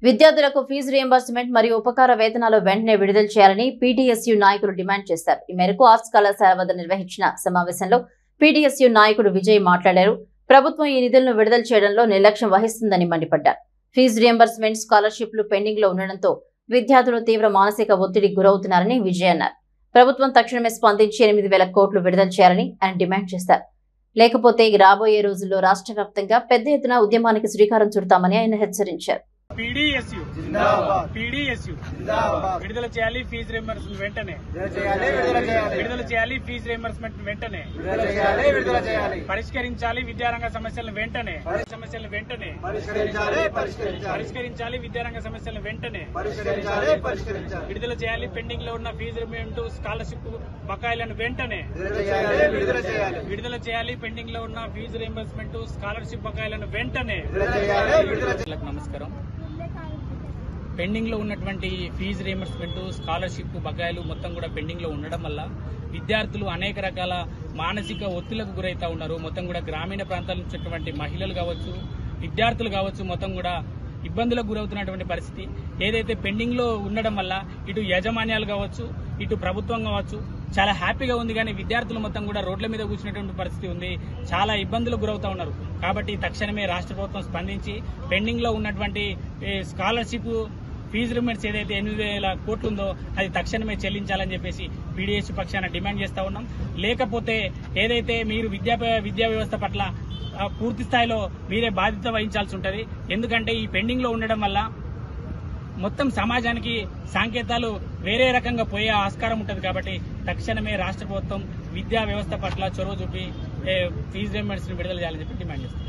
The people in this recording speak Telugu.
విద్యార్థులకు ఫీజు రియంబర్స్మెంట్ మరియు ఉపకార వేతనాలు వెంటనే విడుదల చేయాలని పీడీఎస్యూ నాయకులు డిమాండ్ చేశారు. ఈ మేరకు ఆర్ట్స్ కళాశాల వద్ద నిర్వహించిన సమావేశంలో పీడీఎస్యూ నాయకుడు విజయ్ మాట్లాడారు. ప్రభుత్వం ఈ నిధులను విడుదల చేయడంలో నిర్లక్ష్యం వహిస్తుందని మండిపడ్డారు. ఫీజు రియంబర్స్మెంట్, స్కాలర్షిప్లు పెండింగ్ లో ఉండడంతో విద్యార్థులు తీవ్ర మానసిక ఒత్తిడికి గురవుతున్నారని విజయ్ అన్నారు. ప్రభుత్వం తక్షణమే స్పందించి 8,000 కోట్లు విడుదల చేయాలని ఆయన డిమాండ్ చేశారు. లేకపోతే రాబోయే రోజుల్లో రాష్ట్ర వ్యాప్తంగా పెద్ద ఎత్తున ఉద్యమానికి శ్రీకారం చుడతామని ఆయన హెచ్చరించారు. పీడీఎస్యూ విడుదల చేయాలి, ఫీజు రియంబర్స్మెంట్ వెంటనే విడుదల చేయాలి, ఫీజు రియంబర్స్మెంట్ వెంటనే పరిష్కరించాలి, విద్యారంగ సమస్యలను వెంటనే పరిష్కరించాలి, విద్యారంగ సమస్యలను వెంటనే విడుదల చేయాలి, పెండింగ్ లో ఉన్న ఫీజు రియంబర్స్మెంట్, స్కాలర్షిప్ బకాయిలను వెంటనే విడుదల చేయాలి, పెండింగ్ లో ఉన్న ఫీజు రియంబర్స్మెంట్, స్కాలర్షిప్ బకాయిలను వెంటనే. నమస్కారం. పెండింగ్ లో ఉన్నటువంటి ఫీజు రియంబర్స్మెంట్, స్కాలర్షిప్ బకాయిలు మొత్తం కూడా పెండింగ్ లో ఉండడం వల్ల విద్యార్థులు అనేక రకాల మానసిక ఒత్తిళ్లకు గురైతా ఉన్నారు. మొత్తం కూడా గ్రామీణ ప్రాంతాల నుంచి మహిళలు కావచ్చు, విద్యార్థులు కావచ్చు, మొత్తం కూడా ఇబ్బందులకు గురవుతున్నటువంటి పరిస్థితి. ఏదైతే పెండింగ్ లో ఉండడం వల్ల ఇటు యాజమాన్యాలు కావచ్చు, ఇటు ప్రభుత్వం కావచ్చు చాలా హ్యాపీగా ఉంది. కానీ విద్యార్థులు మొత్తం కూడా రోడ్ల మీద కూర్చున్నటువంటి పరిస్థితి ఉంది. చాలా ఇబ్బందులకు గురవుతా ఉన్నారు. కాబట్టి తక్షణమే రాష్ట్ర ప్రభుత్వం స్పందించి పెండింగ్ లో ఉన్నటువంటి స్కాలర్షిప్, ఫీజు రియంబర్స్మెంట్స్ ఏదైతే 8,000 కోట్లు ఉందో అది తక్షణమే చెల్లించాలని చెప్పేసి పీడీఎస్ పక్షాన డిమాండ్ చేస్తా ఉన్నాం. లేకపోతే ఏదైతే మీరు విద్యా వ్యవస్థ పట్ల పూర్తి స్థాయిలో మీరే బాధ్యత వహించాల్సి ఉంటుంది. ఎందుకంటే ఈ పెండింగ్ లో ఉండడం వల్ల మొత్తం సమాజానికి సంకేతాలు వేరే రకంగా పోయే ఆస్కారం ఉంటుంది. కాబట్టి తక్షణమే రాష్ట్ర ప్రభుత్వం విద్యా వ్యవస్థ పట్ల చొరవ చూపి ఫీజు రియంబర్స్మెంట్ విడుదల చేయాలని చెప్పి డిమాండ్ చేస్తాం.